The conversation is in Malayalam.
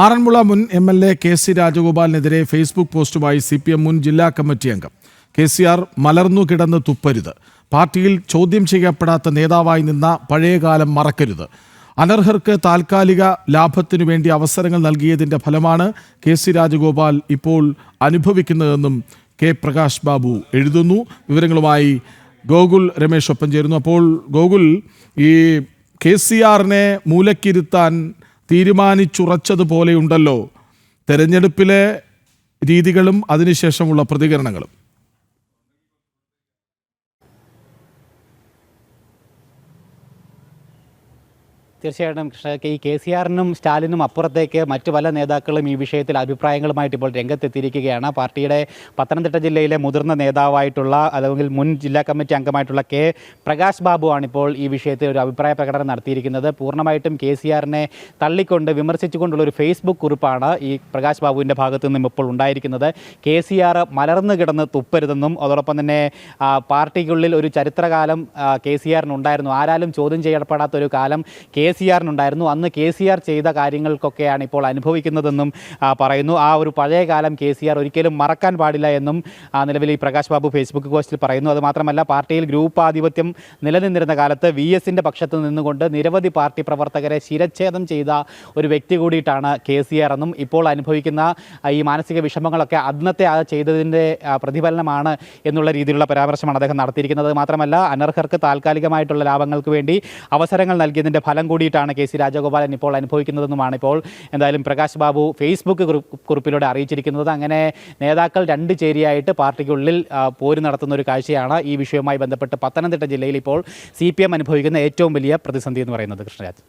ആറന്മുള മുൻ MLA KC രാജഗോപാലിനെതിരെ ഫേസ്ബുക്ക് പോസ്റ്റുമായി CPM മുൻ ജില്ലാ കമ്മിറ്റി അംഗം KCR മലർന്നു കിടന്ന് തുപ്പരുത്, പാർട്ടിയിൽ ചോദ്യം ചെയ്യപ്പെടാത്ത നേതാവായി നിന്ന പഴയകാലം മറക്കരുത്, അനർഹർക്ക് താൽക്കാലിക ലാഭത്തിനു വേണ്ടി അവസരങ്ങൾ നൽകിയതിന്റെ ഫലമാണ് KC രാജഗോപാൽ ഇപ്പോൾ അനുഭവിക്കുന്നതെന്നും K പ്രകാശ് ബാബു എഴുതുന്നു. വിവരങ്ങളുമായി ഗോകുൽ രമേശ് ഒപ്പം ചേരുന്നു. അപ്പോൾ ഗോകുൽ, ഈ KCRനെ മൂലക്കിരുത്താൻ തീരുമാനിച്ചുറച്ചതുപോലെയുണ്ടല്ലോ തെരഞ്ഞെടുപ്പിലെ രീതികളും അതിനുശേഷമുള്ള പ്രതികരണങ്ങളും. തീർച്ചയായിട്ടും ഈ KCRനും സ്റ്റാലിനും അപ്പുറത്തേക്ക് മറ്റു പല നേതാക്കളും ഈ വിഷയത്തിൽ അഭിപ്രായങ്ങളുമായിട്ട് ഇപ്പോൾ രംഗത്തെത്തിയിരിക്കുകയാണ്. പാർട്ടിയുടെ പത്തനംതിട്ട ജില്ലയിലെ മുതിർന്ന നേതാവായിട്ടുള്ള അല്ലെങ്കിൽ മുൻ ജില്ലാ കമ്മിറ്റി അംഗമായിട്ടുള്ള K പ്രകാശ് ബാബുവാണ് ഇപ്പോൾ ഈ വിഷയത്തിൽ ഒരു അഭിപ്രായ പ്രകടനം നടത്തിയിരിക്കുന്നത്. പൂർണ്ണമായിട്ടും KCRനെ തള്ളിക്കൊണ്ട് വിമർശിച്ചുകൊണ്ടുള്ളൊരു ഫേസ്ബുക്ക് കുറിപ്പാണ് ഈ പ്രകാശ് ബാബുവിൻ്റെ ഭാഗത്തു നിന്നും ഇപ്പോൾ ഉണ്ടായിരിക്കുന്നത്. KCR മലർന്നു കിടന്ന് തുപ്പരുതെന്നും അതോടൊപ്പം തന്നെ പാർട്ടിക്കുള്ളിൽ ഒരു ചരിത്രകാലം KCRനുണ്ടായിരുന്നു, ആരാലും ചോദ്യം ചെയ്യപ്പെടാത്തൊരു കാലം KCRനുണ്ടായിരുന്നു, അന്ന് KCR ചെയ്ത കാര്യങ്ങൾക്കൊക്കെയാണ് ഇപ്പോൾ അനുഭവിക്കുന്നതെന്നും പറയുന്നു. ആ ഒരു പഴയ കാലം KCR ഒരിക്കലും മറക്കാൻ പാടില്ല എന്നും നിലവിൽ ഈ പ്രകാശ് ബാബു ഫേസ്ബുക്ക് പോസ്റ്റിൽ പറയുന്നു. അതുമാത്രമല്ല, പാർട്ടിയിൽ ഗ്രൂപ്പ് ആധിപത്യം നിലനിന്നിരുന്ന കാലത്ത് VSന്റെ പക്ഷത്ത് നിന്നുകൊണ്ട് നിരവധി പാർട്ടി പ്രവർത്തകരെ ശിരച്ഛേദം ചെയ്ത ഒരു വ്യക്തി കൂടിയിട്ടാണ് KCR എന്നും ഇപ്പോൾ അനുഭവിക്കുന്ന ഈ മാനസിക വിഷമങ്ങളൊക്കെ അന്നത്തെ ചെയ്തതിൻ്റെ പ്രതിഫലനമാണ് എന്നുള്ള രീതിയിലുള്ള പരാമർശമാണ് അദ്ദേഹം നടത്തിയിരിക്കുന്നത്. മാത്രമല്ല, അനർഹർക്ക് താൽക്കാലികമായിട്ടുള്ള ലാഭങ്ങൾക്ക് വേണ്ടി അവസരങ്ങൾ നൽകിയതിൻ്റെ ഫലം കൂടിയിട്ടാണ് KC രാജഗോപാലൻ ഇപ്പോൾ അനുഭവിക്കുന്നതെന്നുമാണ് ഇപ്പോൾ എന്തായാലും പ്രകാശ് ബാബു ഫേസ്ബുക്ക് കുറിപ്പിലൂടെ അറിയിച്ചിരിക്കുന്നത്. അങ്ങനെ നേതാക്കൾ രണ്ട് ചേരിയായിട്ട് പാർട്ടിക്കുള്ളിൽ പോര് നടത്തുന്ന ഒരു കാഴ്ചയാണ് ഈ വിഷയവുമായി ബന്ധപ്പെട്ട് പത്തനംതിട്ട ജില്ലയിൽ ഇപ്പോൾ CPM അനുഭവിക്കുന്ന ഏറ്റവും വലിയ പ്രതിസന്ധി എന്ന് പറയുന്നത്. കൃഷ്ണരാജ്.